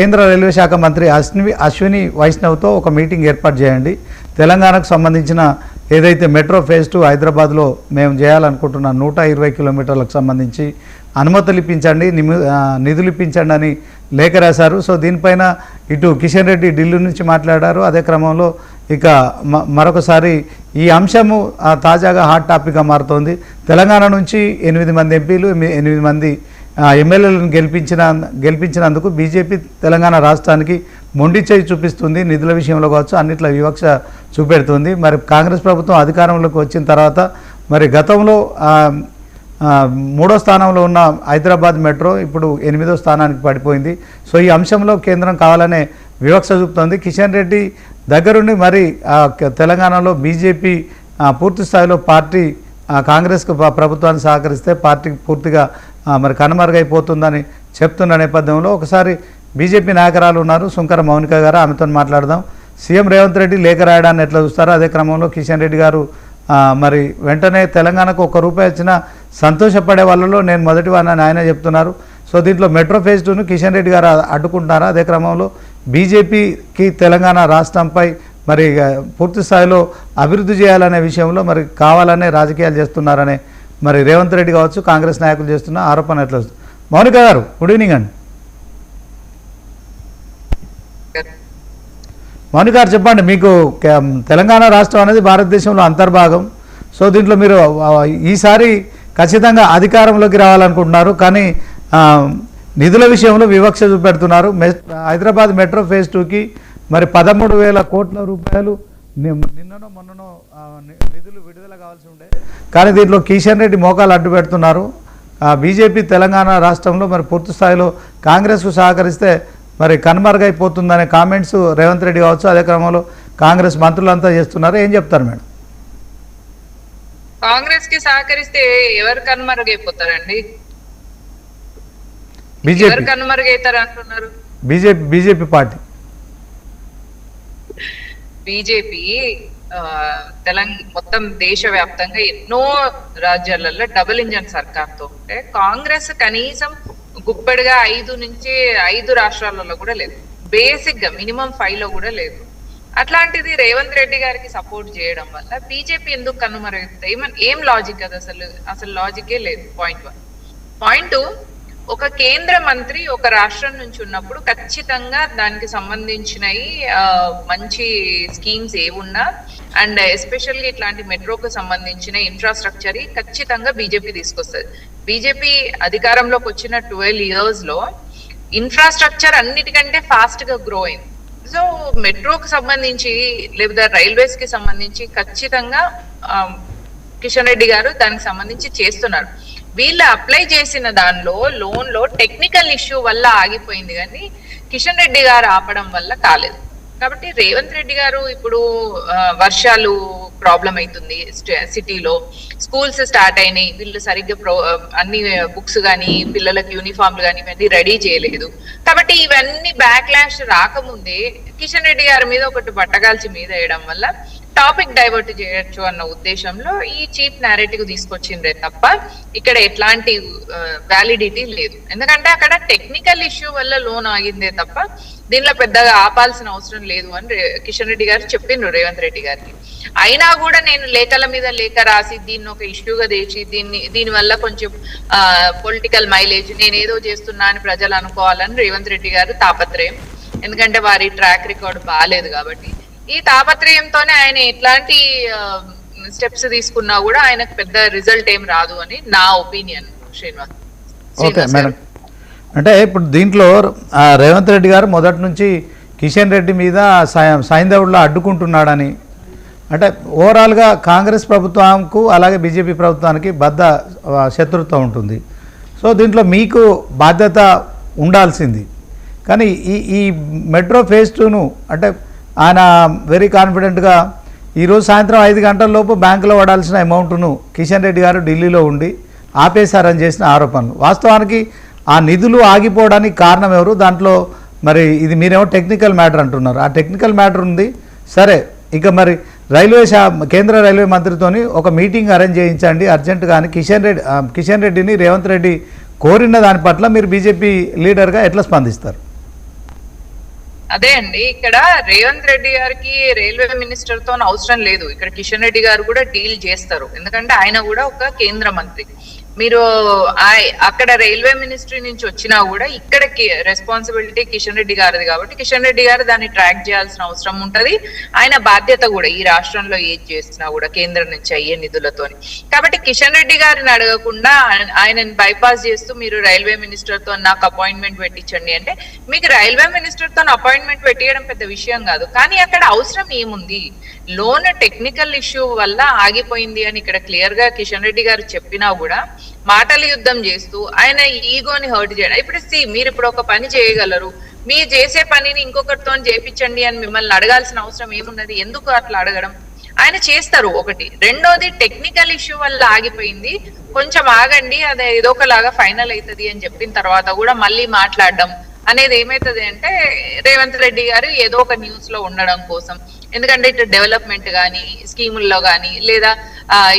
కేంద్ర రైల్వే శాఖ మంత్రి అశ్విని వైష్ణవ్తో ఒక మీటింగ్ ఏర్పాటు చేయండి. తెలంగాణకు సంబంధించిన ఏదైతే మెట్రో ఫేజ్ 2 హైదరాబాద్లో మేము చేయాలనుకుంటున్న 120 కిలోమీటర్లకు సంబంధించి అనుమతులు ఇప్పించండి, నిధులు ఇప్పించండి అని లేఖ రాశారు. సో దీనిపైన ఇటు కిషన్ రెడ్డి ఢిల్లీ నుంచి మాట్లాడారు. అదే క్రమంలో ఇక మరొకసారి ఈ అంశము తాజాగా హాట్ టాపిక్గా మారుతోంది. తెలంగాణ నుంచి 8 మంది ఎంపీలు, 8 మంది ఎమ్మెల్యేలను గెలిపించినందుకు బీజేపీ తెలంగాణ రాష్ట్రానికి మొండి చేయి చూపిస్తుంది. నిధుల విషయంలో కావచ్చు అన్నిట్ల వివక్ష చూపెడుతుంది. మరి కాంగ్రెస్ ప్రభుత్వం అధికారంలోకి వచ్చిన తర్వాత మరి గతంలో 3వ స్థానంలో ఉన్న హైదరాబాద్ మెట్రో ఇప్పుడు 8వ స్థానానికి పడిపోయింది. సో ఈ అంశంలో కేంద్రం కావాలనే వివక్ష చూపుతోంది. కిషన్ రెడ్డి దగ్గరుండి మరి తెలంగాణలో బీజేపీ పూర్తి స్థాయిలో పార్టీ కాంగ్రెస్కు ప్రభుత్వాన్ని సహకరిస్తే పార్టీ పూర్తిగా మరి కనుమరుగైపోతుందని చెప్తున్న నేపథ్యంలో ఒకసారి బీజేపీ నాయకురాలు ఉన్నారు సుంకర మౌనిక గారు, ఆమెతో మాట్లాడదాం. సీఎం రేవంత్ రెడ్డి లేఖ రాయడాన్ని ఎట్లా చూస్తారో, అదే క్రమంలో కిషన్ రెడ్డి గారు మరి వెంటనే తెలంగాణకు ₹1 వచ్చినా సంతోషపడే వాళ్ళలో నేను మొదటి వాడిని ఆయన చెప్తున్నారు. సో దీంట్లో మెట్రో ఫేజ్ 2ను కిషన్ రెడ్డి గారు అడ్డుకుంటున్నారా, అదే క్రమంలో బీజేపీకి తెలంగాణ రాష్ట్రంపై మరి పూర్తి స్థాయిలో అభివృద్ధి చేయాలనే విషయంలో మరి కావాలనే రాజకీయాలు చేస్తున్నారనే మరి రేవంత్ రెడ్డి కావచ్చు కాంగ్రెస్ నాయకులు చేస్తున్న ఆరోపణ ఎట్లా వస్తుంది? మౌనిక గారు గుడ్ ఈవినింగ్ అండి. మౌనిక గారు చెప్పండి, మీకు తెలంగాణ రాష్ట్రం అనేది భారతదేశంలో అంతర్భాగం. సో దీంట్లో మీరు ఈసారి ఖచ్చితంగా అధికారంలోకి రావాలనుకుంటున్నారు, కానీ నిధుల విషయంలో వివక్ష చూపెడుతున్నారు. హైదరాబాద్ మెట్రో ఫేజ్ 2కి మరి 13,000 కోట్ల రూపాయలు నిన్ననో మొన్ననో నిధులు విడుదల కావాల్సి ఉండే, కానీ దీంట్లో కిషన్ రెడ్డి మోకాలు అడ్డు పెడుతున్నారు. బీజేపీ తెలంగాణ రాష్ట్రంలో మరి పూర్తి స్థాయిలో కాంగ్రెస్కు సహకరిస్తే మరి కనుమరుగైపోతుందనే కామెంట్స్ రేవంత్ రెడ్డి కావచ్చు అదే క్రమంలో కాంగ్రెస్ మంత్రులంతా చేస్తున్నారు. ఏం చెప్తారు మేడం? కాంగ్రెస్ కి సహకరిస్తే ఎవరు కనుమరుగైపోతారండి? బీజేపీ కనుమరుగైతారు అంటున్నారు. బీజేపీ పార్టీ బీజేపీ మొత్తం దేశవ్యాప్తంగా ఎన్నో రాజ్యాలలో డబుల్ ఇంజన్ సర్కార్ తో ఉంటే కాంగ్రెస్ కనీసం గుప్పెడుగా 5 రాష్ట్రాలలో కూడా లేదు. బేసిక్ గా మినిమం 5 లో కూడా లేదు. అట్లాంటిది రేవంత్ రెడ్డి గారికి సపోర్ట్ చేయడం వల్ల బీజేపీ ఎందుకు కనుమరుగుతాయి? ఏం లాజిక్ అది? అసలు లాజికే లేదు. పాయింట్ 1. పాయింట్ 2, ఒక కేంద్ర మంత్రి ఒక రాష్ట్రం నుంచి ఉన్నప్పుడు ఖచ్చితంగా దానికి సంబంధించినవి మంచి స్కీమ్స్ ఏమున్నా అండ్ ఎస్పెషల్లీ ఇట్లాంటి మెట్రోకు సంబంధించిన ఇన్ఫ్రాస్ట్రక్చర్ ఖచ్చితంగా బీజేపీ తీసుకొస్తుంది. బీజేపీ అధికారంలోకి వచ్చిన 12 years లో ఇన్ఫ్రాస్ట్రక్చర్ అన్నిటికంటే ఫాస్ట్ గా గ్రో అయింది. సో మెట్రోకి సంబంధించి లేదా రైల్వేస్ కి సంబంధించి ఖచ్చితంగా కిషన్ రెడ్డి గారు దానికి సంబంధించి చేస్తున్నారు. వీళ్ళు అప్లై చేసిన దానిలో లోన్ లో టెక్నికల్ ఇష్యూ వల్ల ఆగిపోయింది, కానీ కిషన్ రెడ్డి గారు ఆపడం వల్ల కాలేదు. కాబట్టి రేవంత్ రెడ్డి గారు ఇప్పుడు వర్షాలు ప్రాబ్లం అవుతుంది సిటీలో, స్కూల్స్ స్టార్ట్ అయినాయి, వీళ్ళు సరిగ్గా అన్ని బుక్స్ కానీ పిల్లలకు యూనిఫామ్లు కానీ ఇవన్నీ రెడీ చేయలేదు. కాబట్టి ఇవన్నీ బ్యాక్లాష్ రాకముందే కిషన్ రెడ్డి గారి మీద ఒకటి బట్టగాల్చి మీద వేయడం వల్ల టాపిక్ డైవర్ట్ చేయొచ్చు అన్న ఉద్దేశంలో ఈ చీప్ నేరేటివ్ తీసుకొచ్చిందే తప్ప ఇక్కడ ఎట్లాంటి వ్యాలిడిటీ లేదు. ఎందుకంటే అక్కడ టెక్నికల్ ఇష్యూ వల్ల లోన్ ఆగిందే తప్ప దీనిలో పెద్దగా ఆపాల్సిన అవసరం లేదు అని కిషన్ రెడ్డి గారు చెప్పిండ్రు రేవంత్ రెడ్డి గారికి. అయినా కూడా నేను లేఖల మీద లేఖ రాసి దీన్ని ఒక ఇష్యూగా తెచ్చి దీని వల్ల కొంచెం పొలిటికల్ మైలేజ్ నేనేదో చేస్తున్నా అని ప్రజలు అనుకోవాలని రేవంత్ రెడ్డి గారు తాపత్రయం. ఎందుకంటే వారి ట్రాక్ రికార్డు బాగాలేదు కాబట్టి ఈ తాపత్రయంతోనే ఆయన ఎట్లాంటి స్టెప్స్ తీసుకున్నా కూడా ఆయనకు పెద్ద రిజల్ట్ ఏం రాదు అని నా ఒపీనియన్. Srinivas, okay madam. అంటే ఇప్పుడు దీంట్లో రేవంత్ రెడ్డి గారు మొదటి నుంచి కిషన్ రెడ్డి మీద సైంధవుడిలో అడ్డుకుంటున్నాడని, అంటే ఓవరాల్గా కాంగ్రెస్ ప్రభుత్వంకు అలాగే బీజేపీ ప్రభుత్వానికి బద్ద శత్రుత్వం ఉంటుంది. సో దీంట్లో మీకు బాధ్యత ఉండాల్సింది, కానీ ఈ మెట్రో ఫేజ్ 2ను అంటే ఆయన వెరీ కాన్ఫిడెంట్గా ఈరోజు సాయంత్రం 5 గంటల లోపు బ్యాంకులో పడాల్సిన అమౌంట్ను కిషన్ రెడ్డి గారు ఢిల్లీలో ఉండి ఆపేశారని చేసిన ఆరోపణలు. వాస్తవానికి ఆ నిధులు ఆగిపోవడానికి కారణం ఎవరు? దాంట్లో మరి ఇది మీరేమో టెక్నికల్ మ్యాటర్ అంటున్నారు, ఆ టెక్నికల్ మ్యాటర్ ఉంది సరే. ఇక మరి కేంద్ర రైల్వే మంత్రితోని ఒక మీటింగ్ అరేంజ్ చేయించండి అర్జెంట్. కానీ కిషన్ రెడ్డిని రేవంత్ రెడ్డి కోరిన దాని పట్ల మీరు బీజేపీ లీడర్గా ఎట్లా స్పందిస్తారు? అదే అండి, ఇక్కడ రేవంత్ రెడ్డి గారికి రైల్వే మినిస్టర్ తో అవసరం లేదు. ఇక్కడ కిషన్ రెడ్డి గారు కూడా డీల్ చేస్తారు, ఎందుకంటే ఆయన కూడా ఒక కేంద్ర మంత్రి. మీరు అక్కడ రైల్వే మినిస్ట్రీ నుంచి వచ్చినా కూడా ఇక్కడ రెస్పాన్సిబిలిటీ కిషన్ రెడ్డి గారిది కాబట్టి కిషన్ రెడ్డి గారు దాన్ని ట్రాక్ చేయాల్సిన అవసరం ఉంటది. ఆయన బాధ్యత కూడా ఈ రాష్ట్రంలో ఏది చేసినా కూడా కేంద్రం నుంచి అయ్యే నిధులతోని. కాబట్టి కిషన్ రెడ్డి గారిని అడగకుండా ఆయనని బైపాస్ చేస్తూ మీరు రైల్వే మినిస్టర్ తో నాకు అపాయింట్మెంట్ పెట్టించండి అంటే, మీకు రైల్వే మినిస్టర్ తో అపాయింట్మెంట్ పెట్టియడం పెద్ద విషయం కాదు. కానీ అక్కడ అవసరం ఏముంది? లోన్ టెక్నికల్ ఇష్యూ వల్ల ఆగిపోయింది అని ఇక్కడ క్లియర్ గా కిషన్ రెడ్డి గారు చెప్పినా కూడా మాటల యుద్ధం చేస్తూ ఆయన ఈగోని హర్ట్ చేయడం. ఇప్పుడు మీరు ఇప్పుడు ఒక పని చేయగలరు, మీరు చేసే పనిని ఇంకొకరితో చేపించండి అని మిమ్మల్ని అడగాల్సిన అవసరం ఏమున్నది? ఎందుకు అట్లా అడగడం? ఆయన చేస్తారు ఒకటి. రెండోది, టెక్నికల్ ఇష్యూ వల్ల ఆగిపోయింది, కొంచెం ఆగండి, అది ఏదో ఒకలాగా ఫైనల్ అవుతుంది అని చెప్పిన తర్వాత కూడా మళ్ళీ మాట్లాడడం అనేది ఏమైతుంది అంటే, రేవంత్ రెడ్డి గారు ఏదో ఒక న్యూస్ లో ఉండడం కోసం, ఎందుకంటే ఇటు డెవలప్మెంట్ కానీ స్కీముల్లో కానీ, లేదా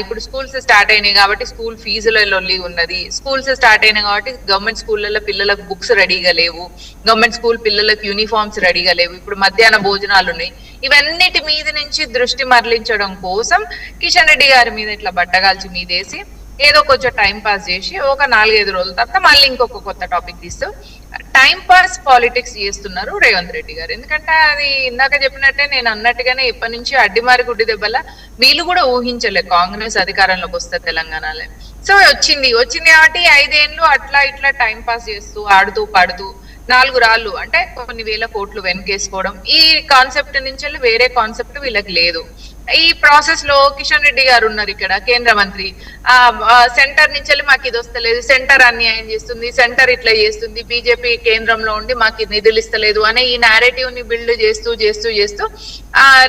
ఇప్పుడు స్కూల్స్ స్టార్ట్ అయినాయి కాబట్టి స్కూల్ ఫీజులలో ఉన్నది, స్కూల్స్ స్టార్ట్ అయినాయి కాబట్టి గవర్నమెంట్ స్కూళ్ళలో పిల్లలకు బుక్స్ రెడీగా లేవు, గవర్నమెంట్ స్కూల్ పిల్లలకు యూనిఫామ్స్ రెడీగా లేవు, ఇప్పుడు మధ్యాహ్న భోజనాలు ఉన్నాయి. ఇవన్నిటి మీద నుంచి దృష్టి మరలించడం కోసం కిషన్ రెడ్డి గారి మీద ఇట్లా బట్టగాల్చి మీదేసి ఏదో కొంచెం టైం పాస్ చేసి ఒక 4-5 రోజుల తర్వాత మళ్ళీ ఇంకొక కొత్త టాపిక్ తీస్తూ టైం పాస్ పాలిటిక్స్ చేస్తున్నారు రేవంత్ రెడ్డి గారు. ఎందుకంటే అది ఇందాక చెప్పినట్టే, నేను అన్నట్టుగానే ఇప్పటి నుంచి అడ్డిమారి గుడ్డి దెబ్బల వీళ్ళు కూడా ఊహించలే కాంగ్రెస్ అధికారంలోకి వస్తే తెలంగాణలో. సో వచ్చింది కాబట్టి 5 ఏళ్ళు అట్లా ఇట్లా టైం పాస్ చేస్తూ ఆడుతూ పాడుతూ 4 రాళ్ళు అంటే కొన్ని వేల కోట్లు వెనకేసుకోవడం, ఈ కాన్సెప్ట్ నుంచి వేరే కాన్సెప్ట్ వీళ్ళకి లేదు. ఈ ప్రాసెస్ లో కిషన్ రెడ్డి గారు ఉన్నారు ఇక్కడ కేంద్ర మంత్రి. సెంటర్ నుంచి మాకు ఇది వస్తలేదు, సెంటర్ అన్యాయం చేస్తుంది, సెంటర్ ఇట్లా చేస్తుంది, బీజేపీ కేంద్రంలో ఉండి మాకు నిధులు ఇస్తలేదు అనే ఈ నేరేటివ్ ని బిల్డ్ చేస్తూ చేస్తూ చేస్తూ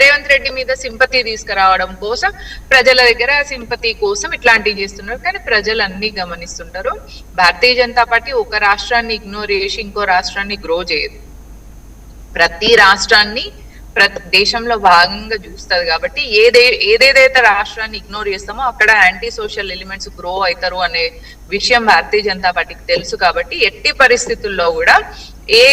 రేవంత్ రెడ్డి మీద సింపతి తీసుకురావడం కోసం, ప్రజల దగ్గర సింపతి కోసం ఇట్లాంటివి చేస్తున్నారు. కానీ ప్రజలు అన్ని గమనిస్తుంటారు. భారతీయ జనతా పార్టీ ఒక రాష్ట్రాన్ని ఇగ్నోర్ చేసి ఇంకో రాష్ట్రాన్ని గ్రో చేయదు. ప్రతి రాష్ట్రాన్ని ప్రతి దేశంలో భాగంగా చూస్తుంది కాబట్టి ఏదేదైతే రాష్ట్రాన్ని ఇగ్నోర్ చేస్తామో అక్కడ యాంటీ సోషల్ ఎలిమెంట్స్ గ్రో అవుతారు అనే విషయం భారతీయ జనతా పార్టీకి తెలుసు. కాబట్టి ఎట్టి పరిస్థితుల్లో కూడా ఏ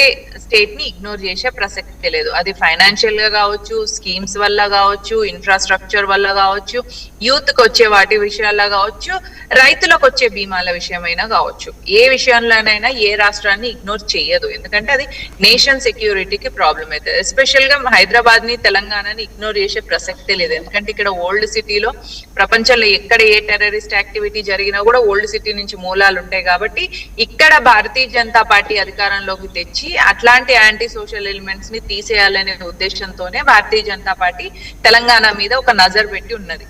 స్టేట్ ని ఇగ్నోర్ చేసే ప్రసక్తి లేదు. అది ఫైనాన్షియల్ గా కావచ్చు, స్కీమ్స్ వల్ల కావచ్చు, ఇన్ఫ్రాస్ట్రక్చర్ వల్ల కావచ్చు, యూత్ కి వచ్చే వాటి విషయాల్లో కావచ్చు, రైతులకు వచ్చే బీమాల విషయమైనా కావచ్చు, ఏ విషయంలోనైనా ఏ రాష్ట్రాన్ని ఇగ్నోర్ చేయదు. ఎందుకంటే అది నేషన్ సెక్యూరిటీకి ప్రాబ్లం అవుతుంది. ఎస్పెషల్ గా హైదరాబాద్ ని తెలంగాణని ఇగ్నోర్ చేసే ప్రసక్తే లేదు. ఎందుకంటే ఇక్కడ ఓల్డ్ సిటీలో ప్రపంచంలో ఎక్కడ ఏ టెర్రరిస్ట్ యాక్టివిటీ జరిగినా కూడా ఓల్డ్ సిటీ నుంచి మూలాలు ఉంటాయి. కాబట్టి ఇక్కడ భారతీయ జనతా పార్టీ అధికారంలోకి తెచ్చి అట్లాంటి యాంటీ సోషల్ ఎలిమెంట్స్ ని తీసేయాలనే ఉద్దేశంతోనే భారతీయ జనతా పార్టీ తెలంగాణ మీద ఒక నజర్ పెట్టి ఉన్నది.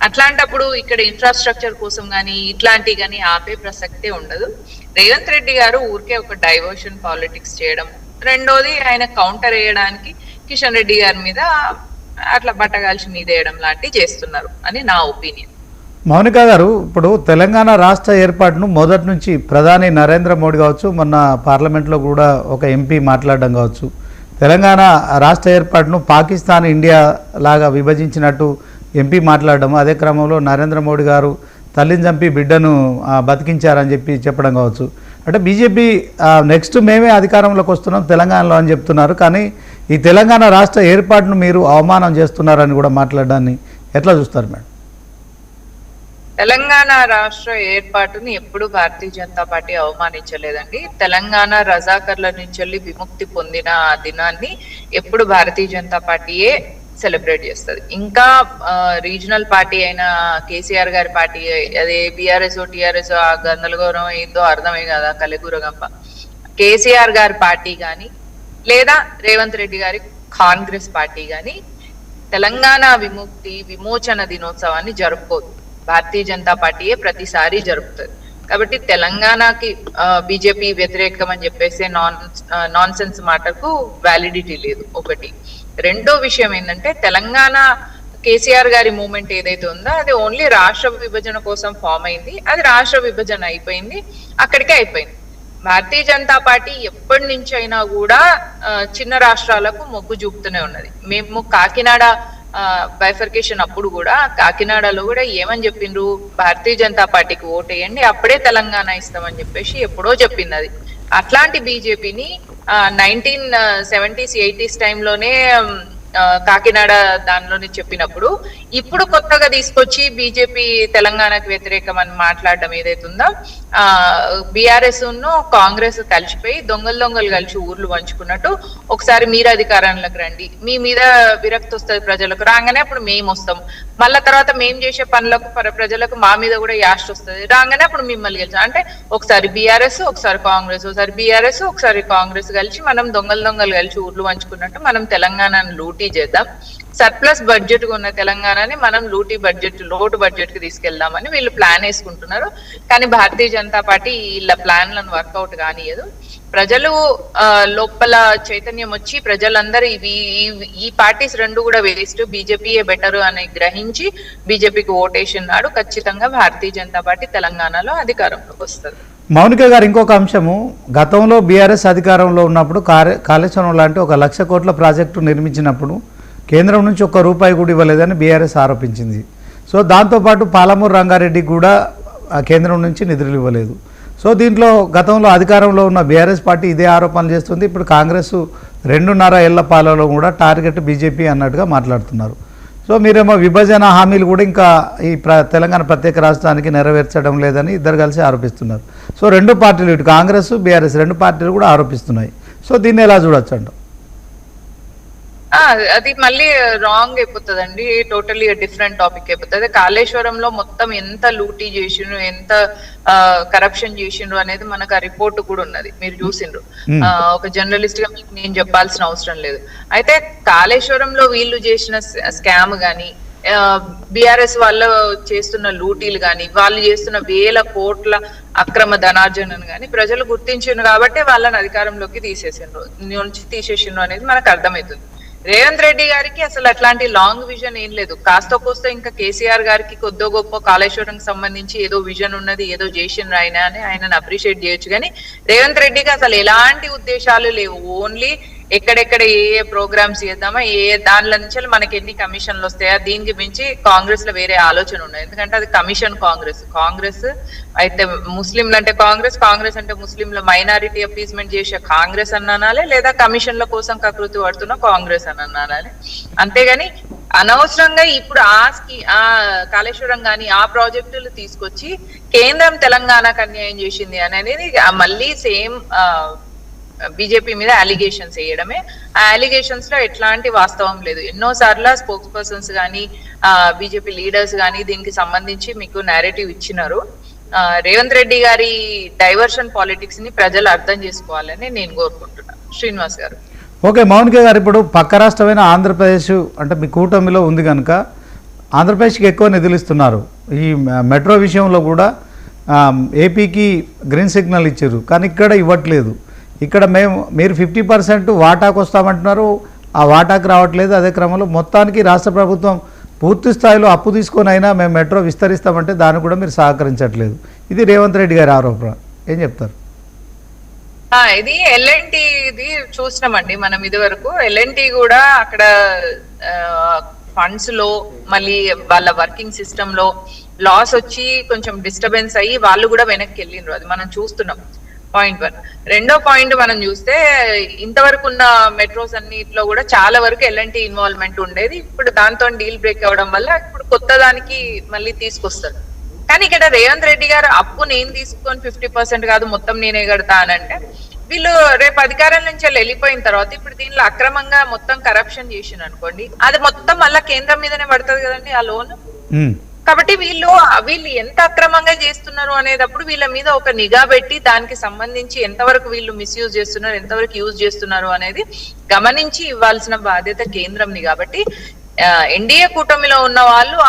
అట్లాంటప్పుడు ఇక్కడ ఇన్ఫ్రాస్ట్రక్చర్ కోసం గానీ ఇట్లాంటి గానీ ఆపే ప్రసక్తే ఉండదు. రేవంత్ రెడ్డి గారు ఊరికే ఒక డైవర్షన్ పాలిటిక్స్ చేయడం, రెండోది ఆయన కౌంటర్ వేయడానికి కిషన్ రెడ్డి గారి మీద అట్లా బట్టగాల్చి మీదేయడం లాంటివి చేస్తున్నారు అని నా ఒపీనియన్. మౌనిక గారు, ఇప్పుడు తెలంగాణ రాష్ట్ర ఏర్పాటును మొదటి నుంచి ప్రధాని నరేంద్ర మోడీ కావచ్చు, మొన్న పార్లమెంట్లో కూడా ఒక ఎంపీ మాట్లాడడం కావచ్చు, తెలంగాణ రాష్ట్ర ఏర్పాటును పాకిస్తాన్ ఇండియా లాగా విభజించినట్టు ఎంపీ మాట్లాడడం, అదే క్రమంలో నరేంద్ర మోడీ గారు తల్లిని చంపి బిడ్డను బతికించారని చెప్పడం కావచ్చు. అంటే బీజేపీ నెక్స్ట్ మేమే అధికారంలోకి వస్తున్నాం తెలంగాణలో అని చెప్తున్నారు. కానీ ఈ తెలంగాణ రాష్ట్ర ఏర్పాటును మీరు అవమానం చేస్తున్నారని కూడా మాట్లాడడాన్ని ఎట్లా చూస్తారు మేడం? తెలంగాణ రాష్ట్ర ఏర్పాటుని ఎప్పుడు భారతీయ జనతా పార్టీ అవమానించలేదండి. తెలంగాణ రజాకర్ల నుంచి విముక్తి పొందిన దినాన్ని ఎప్పుడు భారతీయ జనతా పార్టీయే సెలబ్రేట్ చేస్తుంది. ఇంకా రీజనల్ పార్టీ అయిన కేసీఆర్ గారి పార్టీ, అదే బీఆర్ఎస్ టీఆర్ఎస్ ఆ గందరగోళం ఏందో అర్థమే కదా కలిగురగంప. కేసీఆర్ గారి పార్టీ గాని లేదా రేవంత్ రెడ్డి గారి కాంగ్రెస్ పార్టీ గాని తెలంగాణ విమోచన దినోత్సవాన్ని జరుపుకోదు. భారతీయ జనతా పార్టీయే ప్రతిసారి జరుపుతుంది. కాబట్టి తెలంగాణకి బీజేపీ వ్యతిరేకం అని చెప్పేసి నాన్ సెన్స్ మాటకు వ్యాలిడిటీ లేదు ఒకటి. రెండో విషయం ఏంటంటే, తెలంగాణ కేసీఆర్ గారి మూవ్మెంట్ ఏదైతే ఉందో అది ఓన్లీ రాష్ట్ర విభజన కోసం ఫామ్ అయింది. అది రాష్ట్ర విభజన అయిపోయింది, అక్కడికే అయిపోయింది. భారతీయ జనతా పార్టీ ఎప్పటి నుంచి అయినా కూడా చిన్న రాష్ట్రాలకు మొగ్గు చూపుతూనే ఉన్నది. మేము కాకినాడ బైఫర్కేషన్ అప్పుడు కూడా కాకినాడలో కూడా ఏమని చెప్పిండ్రు, భారతీయ జనతా పార్టీకి ఓటేయండి అప్పుడే తెలంగాణ ఇస్తామని చెప్పేసి ఎప్పుడో చెప్పింది. అది అట్లాంటి బీజేపీని 1970s 80s టైంలోనే కాకినాడ దానిలోనే చెప్పినప్పుడు ఇప్పుడు కొత్తగా తీసుకొచ్చి బీజేపీ తెలంగాణకు వ్యతిరేకం అని మాట్లాడడం ఏదైతే ఉందో బీఆర్ఎస్ కాంగ్రెస్ కలిసిపోయి దొంగలు కలిసి ఊర్లు పంచుకున్నట్టు ఒకసారి మీరు అధికారంలోకి రండి, మీ మీద విరక్తి వస్తుంది ప్రజలకు, రాగానే అప్పుడు మేము వస్తాం, మళ్ళా తర్వాత మేము చేసే పనులకు ప్రజలకు మా మీద కూడా యాస్ట్ వస్తుంది, రాగానే అప్పుడు మిమ్మల్ని గెలిచాం అంటే ఒకసారి బీఆర్ఎస్ ఒకసారి కాంగ్రెస్, ఒకసారి బీఆర్ఎస్ ఒకసారి కాంగ్రెస్ కలిసి మనం దొంగలు కలిసి ఊర్లు పంచుకున్నట్టు మనం తెలంగాణను లూటీ చేద్దాం, సర్ప్లస్ బడ్జెట్ ఉన్న తెలంగాణని మనం లోటు బడ్జెట్ కి తీసుకెళ్దామని వీళ్ళు ప్లాన్ వేసుకుంటున్నారు. కానీ భారతీయ జనతా పార్టీ వీళ్ళ ప్లాన్లను వర్కౌట్ కానియదు. ప్రజలు లోపల చైతన్యం వచ్చి ప్రజలందరూ ఈ పార్టీస్ రెండు కూడా వేస్ట్, బీజేపీయే బెటర్ అని గ్రహించి బీజేపీకి ఓటేషన్ నాడు ఖచ్చితంగా భారతీయ జనతా పార్టీ తెలంగాణలో అధికారంలోకి వస్తుంది. మౌనిక గారు, ఇంకొక అంశము, గతంలో బీఆర్ఎస్ అధికారంలో ఉన్నప్పుడు కాళేశ్వరం లాంటి 1 లక్ష కోట్ల ప్రాజెక్టు నిర్మించినప్పుడు కేంద్రం నుంచి ₹1 కూడా ఇవ్వలేదని బీఆర్ఎస్ ఆరోపించింది. సో దాంతోపాటు పాలమూరు రంగారెడ్డికి కూడా కేంద్రం నుంచి నిధులు ఇవ్వలేదు. సో దీంట్లో గతంలో అధికారంలో ఉన్న బీఆర్ఎస్ పార్టీ ఇదే ఆరోపణలు చేస్తుంది. ఇప్పుడు కాంగ్రెస్ 2.5 ఏళ్ల పాలలో కూడా టార్గెట్ బీజేపీ అన్నట్టుగా మాట్లాడుతున్నారు. సో మీరేమో విభజన హామీలు కూడా ఇంకా ఈ తెలంగాణ ప్రత్యేక రాష్ట్రానికి నెరవేర్చడం లేదని ఇద్దరు కలిసి ఆరోపిస్తున్నారు. సో రెండు పార్టీలు, ఇటు కాంగ్రెస్ బీఆర్ఎస్ రెండు పార్టీలు కూడా ఆరోపిస్తున్నాయి. సో దీన్ని ఎలా చూడొచ్చు అంట? అది మళ్ళీ రాంగ్ అయిపోతుందండి, టోటలీ డిఫరెంట్ టాపిక్ అయిపోతుంది. కాళేశ్వరంలో మొత్తం ఎంత లూటీ చేసిండ్రు, ఎంత కరప్షన్ చేసిండ్రు అనేది మనకు ఆ రిపోర్ట్ కూడా ఉన్నది, మీరు చూసిండ్రు. ఒక జర్నలిస్ట్ గా మీకు నేను చెప్పాల్సిన అవసరం లేదు. అయితే కాళేశ్వరంలో వీళ్ళు చేసిన స్కామ్ గానీ, బీఆర్ఎస్ వాళ్ళు చేస్తున్న లూటీలు గాని, వాళ్ళు చేస్తున్న వేల కోట్ల అక్రమ ధనార్జనను గాని ప్రజలు గుర్తించిండ్రు కాబట్టి వాళ్ళని అధికారంలోకి తీసేసిండ్రు అనేది మనకు అర్థమవుతుంది. రేవంత్ రెడ్డి గారికి అసలు అట్లాంటి లాంగ్ విజన్ ఏం లేదు. కాస్త కోస్త ఇంకా కేసీఆర్ గారికి కొద్దో గొప్ప కాళేశ్వరం సంబంధించి ఏదో విజన్ ఉన్నది, ఏదో చేసిండ్రు ఆయన అని ఆయనను అప్రిషియేట్ చేయొచ్చు. కానీ రేవంత్ రెడ్డికి అసలు ఎలాంటి ఉద్దేశాలు లేవు. ఓన్లీ ఎక్కడెక్కడ ఏ ప్రోగ్రామ్స్ చేద్దామా, దానిలో నుంచి మనకి ఎన్ని కమిషన్లు వస్తాయా, దీనికి మించి కాంగ్రెస్ లో వేరే ఆలోచన ఉన్నది. ఎందుకంటే అది కమిషన్ కాంగ్రెస్ అయితే ముస్లింలు అంటే కాంగ్రెస్ అంటే ముస్లింల మైనారిటీ అపీస్మెంట్ చేసే కాంగ్రెస్ అని అనాలి, లేదా కమిషన్ల కోసం కకృతి పడుతున్న కాంగ్రెస్ అని అనాలి. అంతేగాని అనవసరంగా ఇప్పుడు ఆ కాళేశ్వరం గాని ఆ ప్రాజెక్టులు తీసుకొచ్చి కేంద్రం తెలంగాణకు అన్యాయం చేసింది అనేది మళ్ళీ సేమ్ బీజేపీ మీద అలిగేషన్స్ వేయడమే. ఆ అలిగేషన్స్ లో ఎట్లాంటి వాస్తవం లేదు. ఎన్నోసార్లు స్పోక్స్ పర్సన్స్ గానీ బీజేపీ లీడర్స్ గానీ దీనికి సంబంధించి మీకు నేరేటివ్ ఇచ్చినారు. రేవంత్ రెడ్డి గారి డైవర్షన్ పాలిటిక్స్ ని ప్రజలు అర్థం చేసుకోవాలని నేను కోరుకుంటున్నాను. శ్రీనివాస్ గారు. ఓకే మౌనిక గారు, ఇప్పుడు పక్క రాష్ట్రమైన ఆంధ్రప్రదేశ్ అంటే మీ కూటమిలో ఉంది కనుక ఆంధ్రప్రదేశ్కి ఎక్కువ నిధులు ఇస్తున్నారు. ఈ మెట్రో విషయంలో కూడా ఏపీకి గ్రీన్ సిగ్నల్ ఇచ్చారు, కానీ ఇక్కడ ఇవ్వట్లేదు. ఇక్కడ మీరు 50% వాటాకు వస్తామంటున్నారు, ఆ వాటాకు రావట్లేదు. అదే క్రమంలో మొత్తానికి రాష్ట్ర ప్రభుత్వం పూర్తి స్థాయిలో అప్పు తీసుకొని అయినా మేము మెట్రో విస్తరిస్తామంటే దానికి కూడా మీరు సహకరించట్లేదు. ఇది రేవంత్ రెడ్డి గారి ఆరోపణ, ఏం చెప్తారు? ఇది ఎల్ఎన్టీది చూసినామండి మనం ఇదివరకు. ఎల్ఎన్టీ కూడా అక్కడ ఫండ్స్ లో మళ్ళీ వాళ్ళ వర్కింగ్ సిస్టమ్ లో లాస్ వచ్చి కొంచెం డిస్టర్బెన్స్ అయ్యి వాళ్ళు కూడా వెనక్కి వెళ్ళిండ్రు, అది మనం చూస్తున్నాం. పాయింట్ 1. రెండో పాయింట్ మనం చూస్తే ఇంతవరకు ఉన్న మెట్రోస్ అన్నిట్లో కూడా చాలా వరకు ఎల్ఎన్టీ ఇన్వాల్వ్మెంట్ ఉండేది. ఇప్పుడు దాంతో డీల్ బ్రేక్ అవ్వడం వల్ల ఇప్పుడు కొత్త దానికి మళ్ళీ తీసుకొస్తారు. కానీ ఇక్కడ రేవంత్ రెడ్డి గారు అప్పు నేను తీసుకొని 50% కాదు మొత్తం నేనే కడతా అనంటే, వీళ్ళు రేపు అధికారం నుంచి వెళ్ళిపోయిన తర్వాత ఇప్పుడు దీనిలో అక్రమంగా మొత్తం కరప్షన్ చేసిన అనుకోండి, అది మొత్తం మళ్ళా కేంద్రం మీదనే పడుతుంది కదండి ఆ లోన్. కాబట్టి వీళ్ళు ఎంత అక్రమంగా చేస్తున్నారు అనేటప్పుడు వీళ్ళ మీద ఒక నిఘా పెట్టి దానికి సంబంధించి ఎంతవరకు వీళ్ళు మిస్యూజ్ చేస్తున్నారు, ఎంతవరకు యూజ్ చేస్తున్నారు అనేది గమనించి ఇవ్వాల్సిన బాధ్యత కేంద్రంది. కాబట్టి ఎన్డీఏ కూటమిలో ఉన్న వాళ్ళు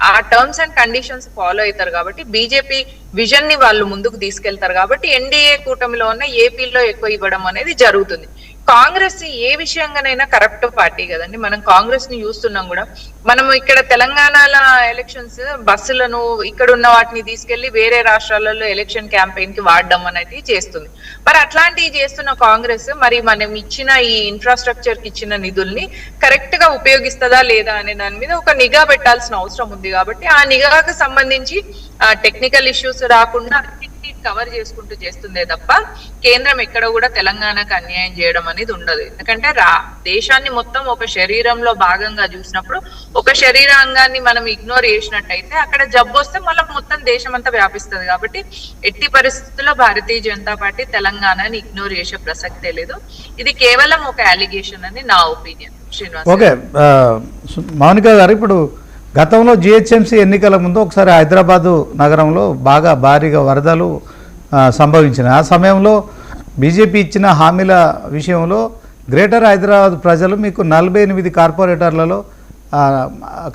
ఆ టర్మ్స్ అండ్ కండిషన్స్ ఫాలో అవుతారు. కాబట్టి బీజేపీ విజన్ ని వాళ్ళు ముందుకు తీసుకెళ్తారు. కాబట్టి ఎన్డీఏ కూటమిలో ఉన్న ఏపీలో ఎక్కువ ఇవ్వడం అనేది జరుగుతుంది. కాంగ్రెస్ ఏ విషయంగానైనా కరప్ట్ పార్టీ కదండి. మనం కాంగ్రెస్ ని చూస్తున్నాం కూడా. మనం ఇక్కడ తెలంగాణలో ఎలక్షన్స్ బస్సులను ఇక్కడ ఉన్న వాటిని తీసుకెళ్లి వేరే రాష్ట్రాలలో ఎలక్షన్ క్యాంపెయిన్ కి వాడడం అనేది చేస్తుంది. మరి అట్లాంటివి చేస్తున్న కాంగ్రెస్ మరి మనం ఇచ్చిన ఈ ఇన్ఫ్రాస్ట్రక్చర్ కి ఇచ్చిన నిధుల్ని కరెక్ట్ గా ఉపయోగిస్తుందా లేదా అనే దాని మీద ఒక నిఘా పెట్టాల్సిన అవసరం ఉంది. కాబట్టి ఆ నిఘాకు సంబంధించి టెక్నికల్ ఇష్యూస్ రాకుండా కవర్ చేసుకుంటూ చేస్తుందే తప్ప కేంద్రం ఎక్కడ కూడా తెలంగాణకు అన్యాయం చేయడం అనేది ఉండదు. ఎందుకంటే దేశాన్ని మొత్తం ఒక శరీరంలో భాగంగా చూసినప్పుడు ఒక శరీరాంగాన్ని మనం ఇగ్నోర్ చేసినట్టయితే అక్కడ జబ్బు వస్తే మళ్ళీ మొత్తం దేశం అంతా వ్యాపిస్తుంది. కాబట్టి ఎట్టి పరిస్థితుల్లో భారతీయ జనతా పార్టీ తెలంగాణని ఇగ్నోర్ చేసే ప్రసక్తే లేదు. ఇది కేవలం ఒక అలిగేషన్ అని నా ఒపీనియన్. శ్రీనివాస్ ఓకే, మౌనిక గారు, ఇప్పుడు గతంలో జిహెచ్ఎంసీ ఎన్నికల ముందు ఒకసారి హైదరాబాదు నగరంలో బాగా భారీగా వరదలు సంభవించినాయి. ఆ సమయంలో బీజేపీ ఇచ్చిన హామీల విషయంలో గ్రేటర్ హైదరాబాద్ ప్రజలు మీకు 48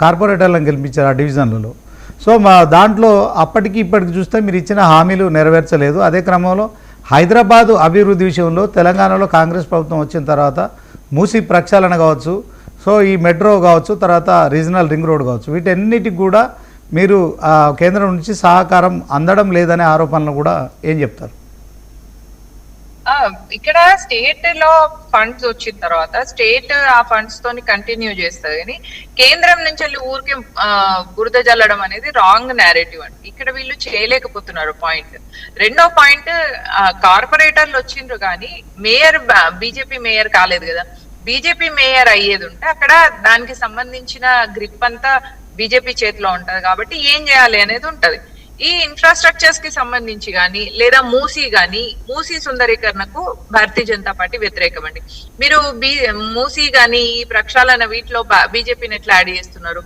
కార్పొరేటర్లను గెలిపించారు ఆ డివిజన్లలో. సో మా దాంట్లో అప్పటికి ఇప్పటికి చూస్తే మీరు ఇచ్చిన హామీలు నెరవేర్చలేదు. అదే క్రమంలో హైదరాబాదు అభివృద్ధి విషయంలో తెలంగాణలో కాంగ్రెస్ ప్రభుత్వం వచ్చిన తర్వాత మూసీ ప్రక్షాళన కావచ్చు, సో ఈ మెట్రో కావచ్చు, తర్వాత రీజనల్ రింగ్ రోడ్ కావచ్చు, వీటన్నిటికి కూడా మీరు కేంద్రం నుంచి సహకారం అందడం లేదనే ఆరోపణలు కూడా ఏం చెప్తారు? ఇక్కడ స్టేట్ లో ఫండ్స్ వచ్చిన తర్వాత స్టేట్ ఆ ఫండ్స్ తోని కంటిన్యూ చేస్తుంది కానీ కేంద్రం నుంచి ఊరికే బురద జల్లడం అనేది రాంగ్ నేరేటివ్ అండి. ఇక్కడ వీళ్ళు చేయలేకపోతున్నారు. పాయింట్ రెండో పాయింట్, కార్పొరేటర్లు వచ్చిండ్రు కానీ మేయర్ బీజేపీ మేయర్ కాలేదు కదా. బీజేపీ మేయర్ అయ్యేది ఉంటే అక్కడ దానికి సంబంధించిన గ్రిప్ అంతా బీజేపీ చేతిలో ఉంటది. కాబట్టి ఏం చేయాలి అనేది ఉంటది. ఈ ఇన్ఫ్రాస్ట్రక్చర్స్ కి సంబంధించి గానీ లేదా మూసీ సుందరీకరణకు భారతీయ జనతా పార్టీ వ్యతిరేకం అండి. మీరు మూసీ గానీ ఈ ప్రక్షాళన వీటిలో బీజేపీని ఎట్లా యాడ్ చేస్తున్నారు?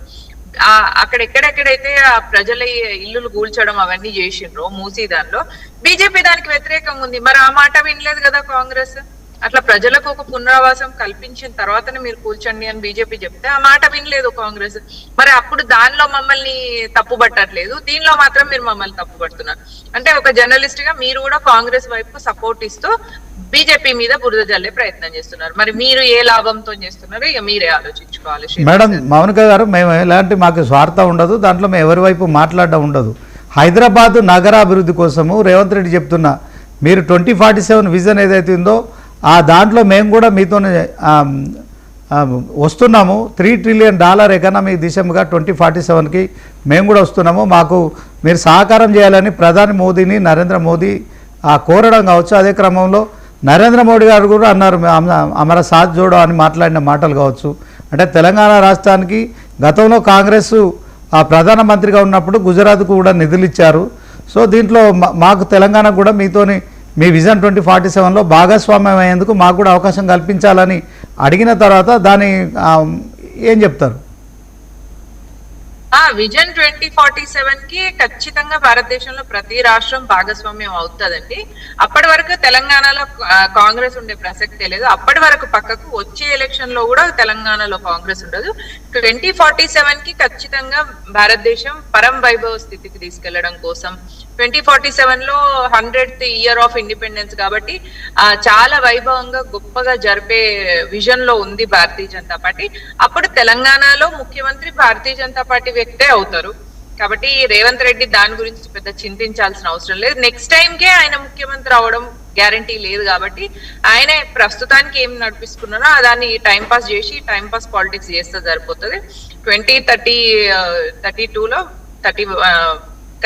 అక్కడ ఎక్కడెక్కడైతే ఆ ప్రజల ఇల్లులు కూల్చడం అవన్నీ చేసిండ్రో మూసీ దానిలో బీజేపీ దానికి వ్యతిరేకంగా ఉంది. మరి ఆ మాట వినలేదు కదా కాంగ్రెస్. అట్లా ప్రజలకు ఒక పునరావాసం కల్పించిన తర్వాతనే మీరు కూల్చండి అని బీజేపీ చెప్తే ఆ మాట వినలేదు కాంగ్రెస్. మరి అప్పుడు దానిలో మమ్మల్ని తప్పుపట్టట్లేదు, దీనిలో మాత్రం మీరు మమ్మల్ని తప్పుపడుతున్నారు. అంటే ఒక జర్నలిస్ట్ గా మీరు కూడా కాంగ్రెస్ వైపు సపోర్ట్ ఇస్తూ బీజేపీ మీద బురద జల్లే ప్రయత్నం చేస్తున్నారు. మరి మీరు ఏ లాభంతో చేస్తున్నారు ఇక మీరే ఆలోచించుకోవాలి. మేడం మౌనిక గారు, మేము ఎలాంటి మాకు స్వార్థం ఉండదు, దాంట్లో మేము ఎవరి వైపు మాట్లాడడం ఉండదు. హైదరాబాద్ నగరాభివృద్ధి కోసము రేవంత్ రెడ్డి చెప్తున్నా మీరు 2047 విజన్ ఏదైతే ఉందో దాంట్లో మేము కూడా మీతోనే వస్తున్నాము. $3 ట్రిలియన్ ఎకనామిక్ దిశగా 2047కి మేము కూడా వస్తున్నాము. మాకు మీరు సహకారం చేయాలని ప్రధాని మోదీని నరేంద్ర మోదీ కోరడం కావచ్చు. అదే క్రమంలో నరేంద్ర మోడీ గారు కూడా అన్నారు అమర సాత్ జోడో అని మాట్లాడిన మాటలు కావచ్చు. అంటే తెలంగాణ రాష్ట్రానికి గతంలో కాంగ్రెస్ ప్రధానమంత్రిగా ఉన్నప్పుడు గుజరాత్కు కూడా నిధులు ఇచ్చారు. సో దీంట్లో మాకు తెలంగాణకు కూడా మీతోని మీ విజన్ 2047లో భాగస్వామ్యం అయ్యేందుకు మాకు కూడా అవకాశం కల్పించాలని అడిగిన తర్వాత దాని ఏం చెప్తారు? విజన్ 2047 కి ఖచ్చితంగా భారతదేశంలో ప్రతి రాష్ట్రం భాగస్వామ్యం అవుతుందండి. అప్పటి వరకు తెలంగాణలో కాంగ్రెస్ ఉండే ప్రసక్తే లేదు. అప్పటి వరకు పక్కకు వచ్చే ఎలక్షన్ లో కూడా తెలంగాణలో కాంగ్రెస్ ఉండదు. 2047 కి ఖచ్చితంగా భారతదేశం పరం వైభవ స్థితికి తీసుకెళ్లడం కోసం 2047 లో 100th ఇయర్ ఆఫ్ ఇండిపెండెన్స్ కాబట్టి చాలా వైభవంగా గొప్పగా జరిపే విజన్ లో ఉంది భారతీయ జనతా పార్టీ. అప్పుడు తెలంగాణలో ముఖ్యమంత్రి భారతీయ జనతా పార్టీ వ్యక్తే అవుతారు. కాబట్టి రేవంత్ రెడ్డి దాని గురించి పెద్ద చింతించాల్సిన అవసరం లేదు. నెక్స్ట్ టైంకే ఆయన ముఖ్యమంత్రి అవడం గ్యారంటీ లేదు. కాబట్టి ఆయన ప్రస్తుతానికి ఏం నడిపిస్తున్నారో దాన్ని టైం పాస్ చేసి టైం పాస్ పాలిటిక్స్ చేస్తే సరిపోతుంది. 2032లో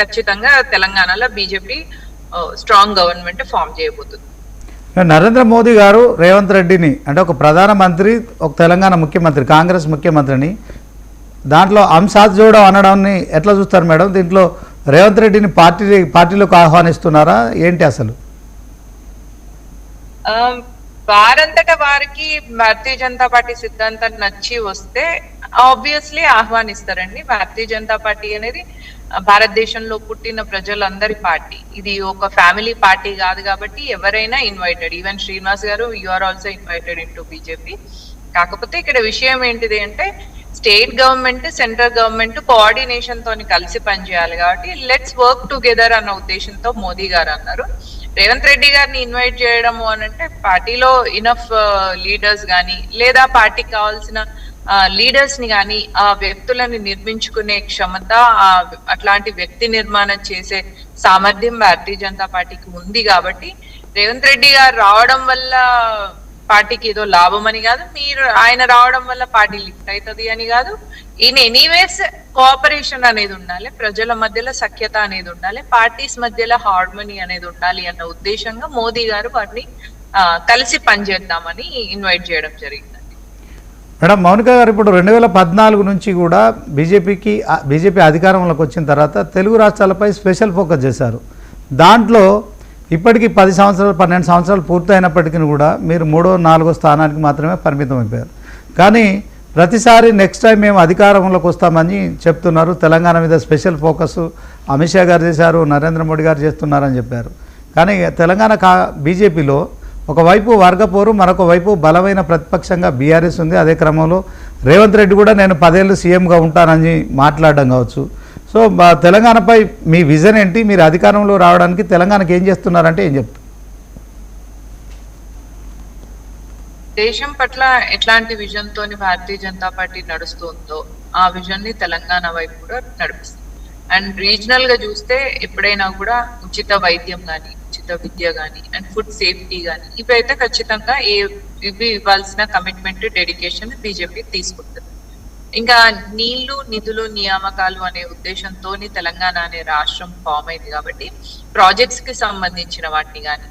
ఖచ్చితంగా తెలంగాణలో బీజేపీ స్ట్రాంగ్ గవర్నమెంట్ ఫామ్ చేయబోతుంది. నరేంద్ర మోదీ గారు రేవంత్ రెడ్డిని అంటే ఒక ప్రధానమంత్రి, ఒక తెలంగాణ ముఖ్యమంత్రి, కాంగ్రెస్ ముఖ్యమంత్రిని దాంట్లో సాత్ జోడో అనడాన్ని ఎట్లా చూస్తారు మేడం? దీంట్లో రేవంత్ రెడ్డిని పార్టీలోకి ఆహ్వానిస్తున్నారా ఏంటి అసలు? వారంతటా వారికి భారతీయ జనతా పార్టీ సిద్ధాంతం నచ్చి వస్తే ఆబ్వియస్లీ ఆహ్వానిస్తారండి. భారతీయ జనతా పార్టీ అనేది భారతదేశంలో పుట్టిన ప్రజలందరి పార్టీ. ఇది ఒక ఫ్యామిలీ పార్టీ కాదు కాబట్టి ఎవరైనా invited. Even Srinivas garu, you are also invited in to BJP. కాకపోతే ఇక్కడ విషయం ఏంటిది అంటే state government central government coordination తోని కలిసి పనిచేయాలి. కాబట్టి లెట్స్ వర్క్ టుగెదర్ అన్న ఉద్దేశంతో మోదీ గారు అన్నారు. రేవంత్ రెడ్డి గారిని ఇన్వైట్ చేయడము అని అంటే పార్టీలో ఇనఫ్ లీడర్స్ గాని లేదా పార్టీకి కావాల్సిన లీడర్స్ ని గాని ఆ వ్యక్తులను నిర్మించుకునే క్షమత, అట్లాంటి వ్యక్తి నిర్మాణం చేసే సామర్థ్యం భారతీయ జనతా పార్టీకి ఉంది. కాబట్టి రేవంత్ రెడ్డి గారు రావడం వల్ల పార్టీకి ఏదో లాభం అని కాదు, మీరు ఆయన రావడం వల్ల పార్టీ లిఫ్ట్ అవుతుంది అని కాదు. ఇన్ ఎనీవేస్ కోఆపరేషన్ అనేది ఉండాలి, ప్రజల మధ్యలో సఖ్యత అనేది ఉండాలి, పార్టీస్ మధ్యలో హార్మనీ అనేది ఉండాలి అన్న ఉద్దేశంగా మోదీ గారు వారిని కలిసి పనిచేద్దామని ఇన్వైట్ చేయడం జరిగింది. మేడం మౌనిక గారు, ఇప్పుడు 2014 నుంచి కూడా బీజేపీ అధికారంలోకి వచ్చిన తర్వాత తెలుగు రాష్ట్రాలపై స్పెషల్ ఫోకస్ చేశారు. దాంట్లో ఇప్పటికీ 10 సంవత్సరాలు 12 సంవత్సరాలు పూర్తయినప్పటికీ కూడా మీరు 3వ 4వ స్థానానికి మాత్రమే పరిమితం అయిపోయారు. కానీ ప్రతిసారి నెక్స్ట్ టైం మేము అధికారంలోకి వస్తామని చెప్తున్నారు. తెలంగాణ మీద స్పెషల్ ఫోకస్ అమిత్ షా గారు చేశారు, నరేంద్ర మోడీ గారు చేస్తున్నారని చెప్పారు. కానీ తెలంగాణ బీజేపీలో ఒకవైపు వర్గపోరు, మరొక వైపు బలమైన ప్రతిపక్షంగా బీఆర్ఎస్ ఉంది. అదే క్రమంలో రేవంత్ రెడ్డి కూడా నేను 10 ఏళ్ళు సీఎంగా ఉంటానని మాట్లాడడం కావచ్చు. సో తెలంగాణపై మీ విజన్ ఏంటి? మీరు అధికారంలో రావడానికి తెలంగాణకి ఏం చేస్తున్నారంటే ఏం చెప్తారు? దేశం పట్ల ఎట్లాంటి విజన్ తోని భారతీయ జనతా పార్టీ నడుస్తుందో ఆ విజన్ ని తెలంగాణ వైపు కూడా నడిపిస్తుంది. అండ్ రీజనల్ గా చూస్తే ఎప్పుడైనా కూడా ఉచిత వైద్యం కానీ, ఉచిత విద్య కానీ, అండ్ ఫుడ్ సేఫ్టీ కానీ, ఇవైతే ఖచ్చితంగా ఇవి ఇవ్వాల్సిన కమిట్మెంట్, డెడికేషన్ బీజేపీ తీసుకుంటుంది. ఇంకా నీళ్లు, నిధులు, నియామకాలు అనే ఉద్దేశంతో తెలంగాణ అనే రాష్ట్రం ఫామ్ అయింది కాబట్టి ప్రాజెక్ట్స్ కి సంబంధించిన వాటిని కానీ,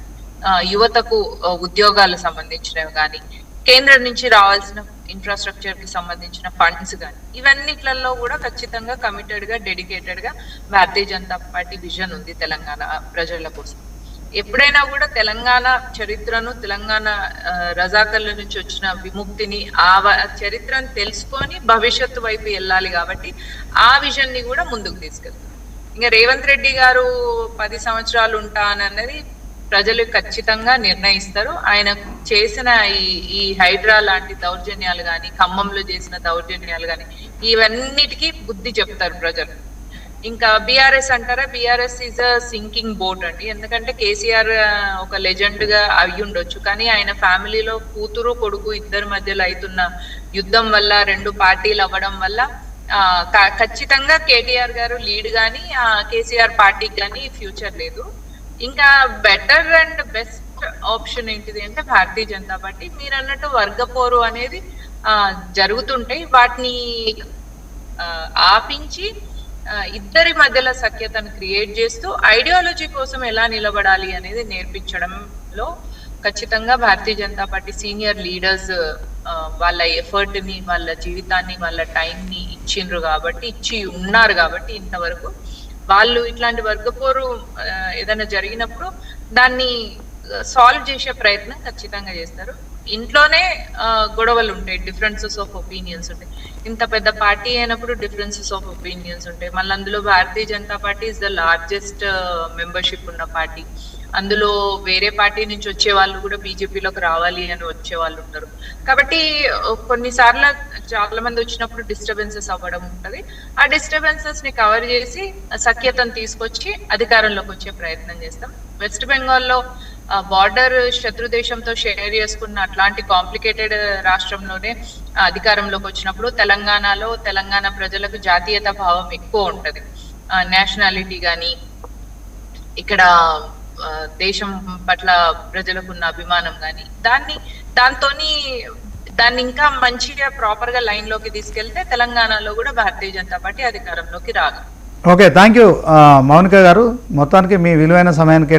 యువతకు ఉద్యోగాలకు సంబంధించినవి కానీ, కేంద్రం నుంచి రావాల్సిన ఇన్ఫ్రాస్ట్రక్చర్ కి సంబంధించిన ఫండ్స్ కానీ, ఇవన్నిట్లలో కూడా ఖచ్చితంగా కమిటెడ్ గా, డెడికేటెడ్ గా భారతీయ జనతా పార్టీ విజన్ ఉంది తెలంగాణ ప్రజల కోసం. ఎప్పుడైనా కూడా తెలంగాణ చరిత్రను, తెలంగాణ రజాకర్ల నుంచి వచ్చిన విముక్తిని, ఆ చరిత్రను తెలుసుకొని భవిష్యత్తు వైపు వెళ్ళాలి కాబట్టి ఆ విజన్ ని కూడా ముందుకు తీసుకెళ్తారు. ఇంకా రేవంత్ రెడ్డి గారు 10 సంవత్సరాలు ఉంటా అన్నది ప్రజలు ఖచ్చితంగా నిర్ణయిస్తారు. ఆయన చేసిన ఈ హైడ్రా లాంటి దౌర్జన్యాలు కానీ, ఖమ్మంలో చేసిన దౌర్జన్యాలు కానీ, ఇవన్నిటికీ బుద్ధి చెప్తారు ప్రజలు. ఇంకా బీఆర్ఎస్ అంటారా, BRS is a sinking boat అండి. ఎందుకంటే కేసీఆర్ ఒక లెజెండ్ గా అయి ఉండొచ్చు, కానీ ఆయన ఫ్యామిలీలో కూతురు కొడుకు ఇద్దరి మధ్యలో అవుతున్న యుద్ధం వల్ల, 2 పార్టీలు అవ్వడం వల్ల ఖచ్చితంగా కేటీఆర్ గారు లీడ్ గాని, కేసీఆర్ పార్టీకి కానీ ఫ్యూచర్ లేదు. ఇంకా బెటర్ అండ్ బెస్ట్ ఆప్షన్ ఏంటిది అంటే భారతీయ జనతా పార్టీ. మీరు అన్నట్టు వర్గపోరు అనేది జరుగుతుంటాయి, వాటిని ఆపించి ఇద్దరి మధ్యలో సఖ్యతను క్రియేట్ చేస్తూ ఐడియాలజీ కోసం ఎలా నిలబడాలి అనేది నేర్పించడంలో ఖచ్చితంగా భారతీయ జనతా పార్టీ సీనియర్ లీడర్స్ వాళ్ళ ఎఫర్ట్ ని, వాళ్ళ జీవితాన్ని, వాళ్ళ టైం ని ఇచ్చి ఉన్నారు కాబట్టి ఇంతవరకు వాళ్ళు ఇట్లాంటి వర్గపోరు ఏదైనా జరిగినప్పుడు దాన్ని సాల్వ్ చేసే ప్రయత్నం ఖచ్చితంగా చేస్తారు. ఇంట్లోనే గొడవలు ఉంటాయి, డిఫరెన్సెస్ ఆఫ్ ఒపీనియన్స్ ఉంటాయి. ఇంత పెద్ద పార్టీ అయినప్పుడు డిఫరెన్సెస్ ఆఫ్ ఒపీనియన్స్ ఉంటాయి. మళ్ళీ అందులో Bharatiya Janata Party is the largest membership ఉన్న పార్టీ. అందులో వేరే పార్టీ నుంచి వచ్చే వాళ్ళు కూడా బీజేపీలోకి రావాలి అని వచ్చే వాళ్ళు ఉంటారు. కాబట్టి కొన్నిసార్లు చాలా మంది వచ్చినప్పుడు డిస్టర్బెన్సెస్ అవ్వడం ఉంటది. ఆ డిస్టర్బెన్సెస్ ని కవర్ చేసి సఖ్యతను తీసుకొచ్చి అధికారంలోకి వచ్చే ప్రయత్నం చేస్తాం. వెస్ట్ బెంగాల్లో బార్డర్ శత్రు దేశంతో షేర్ చేసుకున్న అట్లాంటి కాంప్లికేటెడ్ రాష్ట్రంలోనే అధికారంలోకి వచ్చినప్పుడు తెలంగాణలో తెలంగాణ ప్రజలకు జాతీయత భావం ఎక్కువ ఉంటది. నేషనాలిటీ గాని, ఇక్కడ దేశం పట్ల ప్రజలకు ఉన్న అభిమానం గాని, దాన్ని ఇంకా మంచిగా ప్రాపర్ గా లైన్ లోకి తీసుకెళ్తే తెలంగాణలో కూడా భారతీయ జనతా పార్టీ అధికారంలోకి రాదు. ఓకే, థ్యాంక్ యూ మౌనిక గారు. మొత్తానికి మీ విలువైన సమయానికి